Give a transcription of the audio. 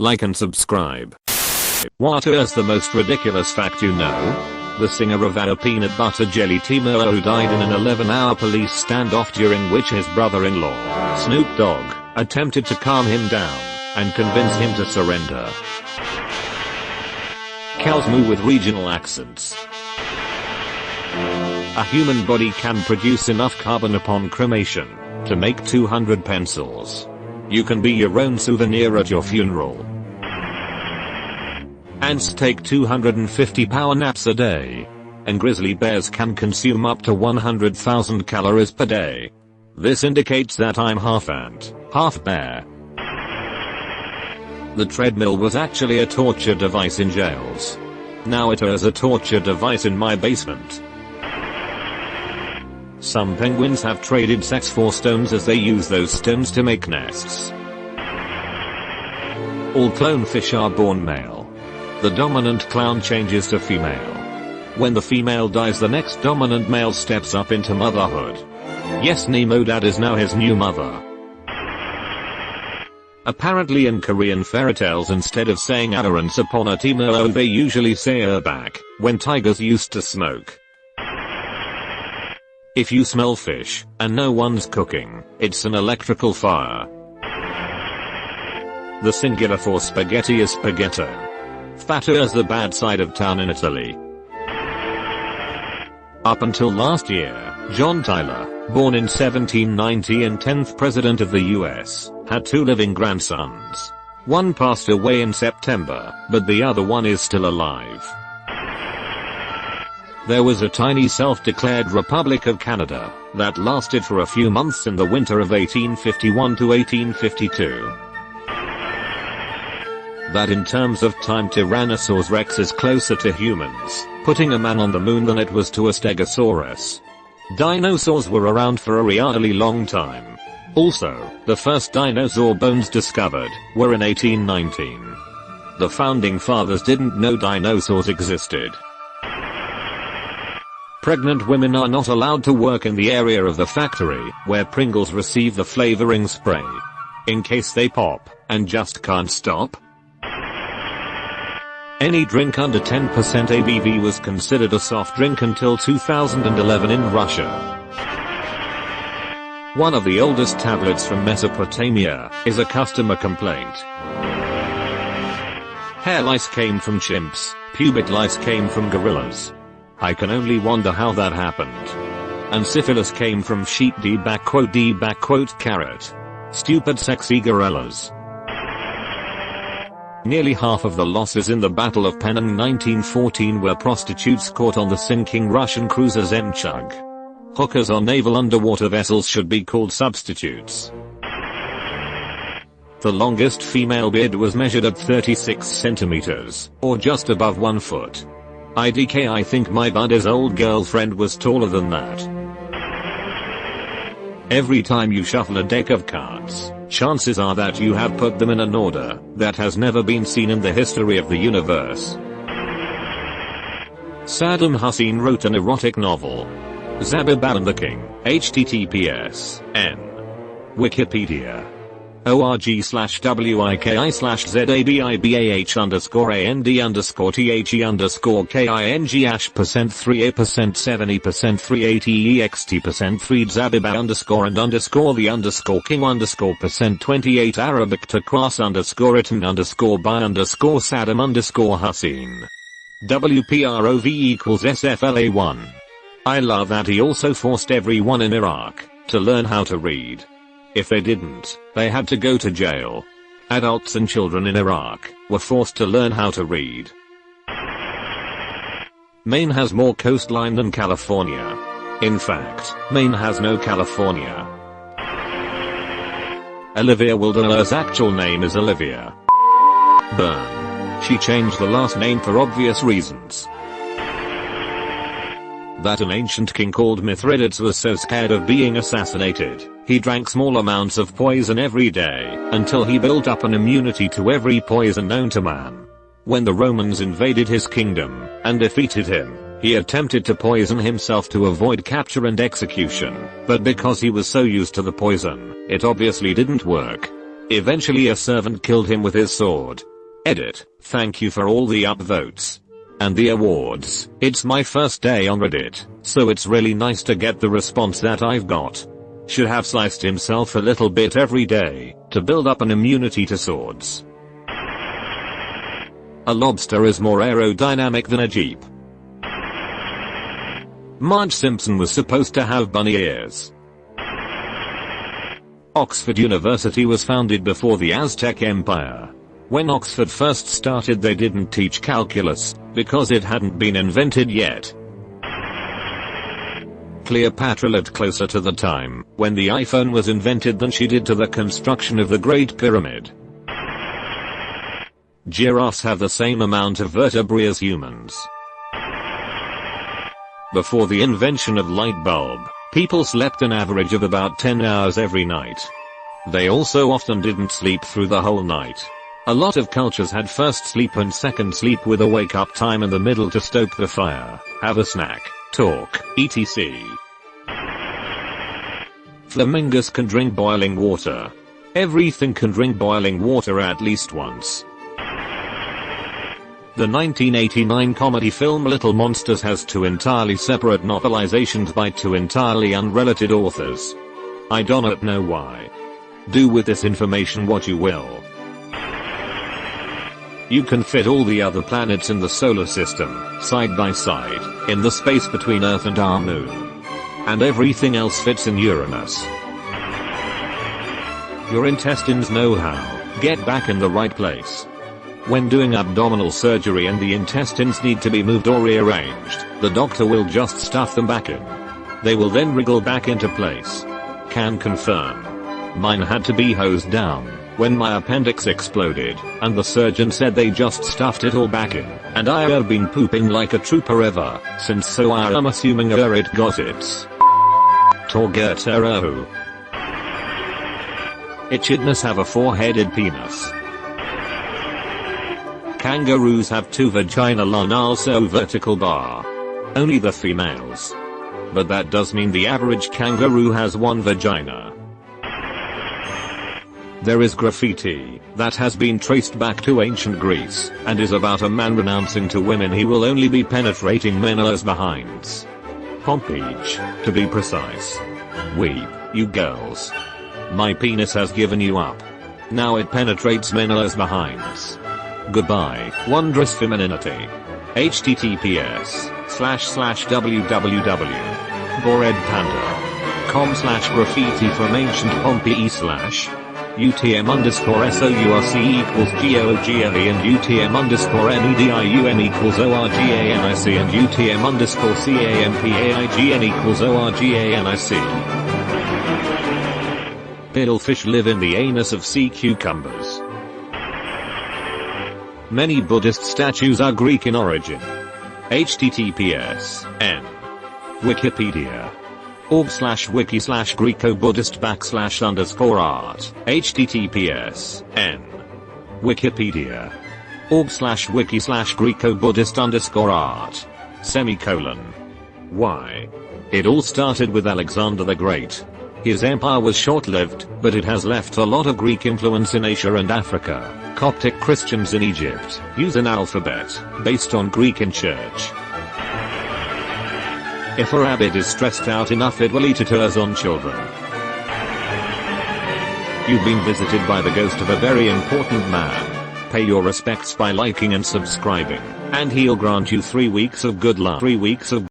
like and subscribe. What is the most ridiculous fact you know? The singer of our peanut butter jelly T-Miller, who died in an 11-hour police standoff during which his brother-in-law, Snoop Dogg, attempted to calm him down and convince him to surrender. Cows moo with regional accents. A human body can produce enough carbon upon cremation to make 200 pencils. You can be your own souvenir at your funeral. Ants take 250 power naps a day. And grizzly bears can consume up to 100,000 calories per day. This indicates that I'm half ant, half bear. The treadmill was actually a torture device in jails. Now it is a torture device in my basement. Some penguins have traded sex for stones as they use those stones to make nests. All clownfish are born male. The dominant clown changes to female. When the female dies, the next dominant male steps up into motherhood. Yes, Nemo Dad is now his new mother. Apparently in Korean fairy tales, instead of saying "Once upon a T-Miller," they usually say back when tigers used to smoke. If you smell fish and no one's cooking, it's an electrical fire. The singular for spaghetti is spaghetto. Fatter is the bad side of town in Italy. Up until last year, John Tyler, born in 1790 and 10th President of the US, had 2 living grandsons. One passed away in September, but the other one is still alive. There was a tiny self-declared Republic of Canada that lasted for a few months in the winter of 1851 to 1852. That in terms of time, Tyrannosaurus Rex is closer to humans, putting a man on the moon, than it was to a Stegosaurus. Dinosaurs were around for a really long time. Also, the first dinosaur bones discovered were in 1819. The founding fathers didn't know dinosaurs existed. Pregnant women are not allowed to work in the area of the factory where Pringles receive the flavoring spray, in case they pop and just can't stop. Any drink under 10% ABV was considered a soft drink until 2011 in Russia. One of the oldest tablets from Mesopotamia is a customer complaint. Hair lice came from chimps, pubic lice came from gorillas. I can only wonder how that happened. And syphilis came from sheep carrot. Stupid sexy gorillas. Nearly half of the losses in the Battle of Penang 1914 were prostitutes caught on the sinking Russian cruiser Zemchug. Hookers on naval underwater vessels should be called substitutes. The longest female beard was measured at 36 centimeters, or just above 1 foot. IDK, I think my buddy's old girlfriend was taller than that. Every time you shuffle a deck of cards, chances are that you have put them in an order that has never been seen in the history of the universe. Saddam Hussein wrote an erotic novel. Zababa and the King. https://n. Wikipedia. org/wiki/ZABIBAH_ND_KING%3A%70%3ATEXT%3 Zababa__the_king_%28 Arabic to class_written_by_Saddam_Hussein. WPROV=SFLA1. I love that he also forced everyone in Iraq to learn how to read. If they didn't, they had to go to jail. Adults and children in Iraq were forced to learn how to read. Maine has more coastline than California. In fact, Maine has no California. Olivia Wilder's actual name is Olivia Byrne. She changed the last name for obvious reasons. That an ancient king called Redditis was so scared of being assassinated, he drank small amounts of poison every day, until he built up an immunity to every poison known to man. When the Romans invaded his kingdom and defeated him, he attempted to poison himself to avoid capture and execution, but because he was so used to the poison, it obviously didn't work. Eventually a servant killed him with his sword, Edit, thank you for all the upvotes. And the awards. It's my first day on Reddit, so it's really nice to get the response that I've got. Should have sliced himself a little bit every day, to build up an immunity to swords. A lobster is more aerodynamic than a jeep. Marge Simpson was supposed to have bunny ears. Oxford University was founded before the Aztec Empire. When Oxford first started they didn't teach calculus, because it hadn't been invented yet. Cleopatra lived closer to the time when the iPhone was invented than she did to the construction of the Great Pyramid. Giraffes have the same amount of vertebrae as humans. Before the invention of light bulb, people slept an average of about 10 hours every night. They also often didn't sleep through the whole night. A lot of cultures had first sleep and second sleep with a wake up time in the middle to stoke the fire, have a snack, talk, etc. Flamingos can drink boiling water. Everything can drink boiling water at least once. The 1989 comedy film Little Monsters has two entirely separate novelizations by two entirely unrelated authors. I do not know why. Do with this information what you will. You can fit all the other planets in the solar system, side by side, in the space between Earth and our moon. And everything else fits in Uranus. Your intestines know how. Get back in the right place. When doing abdominal surgery and the intestines need to be moved or rearranged, the doctor will just stuff them back in. They will then wriggle back into place. Can confirm. Mine had to be hosed down when my appendix exploded, and the surgeon said they just stuffed it all back in, and I have been pooping like a trooper ever since, so I am assuming it gossits. Torgertero. Echidnas have a four-headed penis. Kangaroos have two vagina and also vertical bar. Only the females. But that does mean the average kangaroo has one vagina. There is graffiti that has been traced back to ancient Greece and is about a man renouncing to women he will only be penetrating men's behinds. Homepage, to be precise. Weep, you girls. My penis has given you up. Now it penetrates men's behinds. Goodbye, wondrous femininity. https://www.boredpanda.com/graffiti from ancient Pompeii/ UTM_SOURC equals GOOGLE and UTM_MEDIUN equals ORGANIC and UTM_CAMPAIGN equals ORGANIC. Piddlefish live in the anus of sea cucumbers. Many Buddhist statues are Greek in origin. https://n. Wikipedia. org/wiki/Greco-Buddhist /_art. https://n. Wikipedia. org/wiki/Greco-Buddhist _art. Why? It all started with Alexander the Great. His empire was short-lived, but it has left a lot of Greek influence in Asia and Africa. Coptic Christians in Egypt use an alphabet based on Greek in church. If a rabbit is stressed out enough it will eat it on children. You've been visited by the ghost of a very important man. Pay your respects by liking and subscribing, and he'll grant you 3 weeks of good luck. 3 weeks of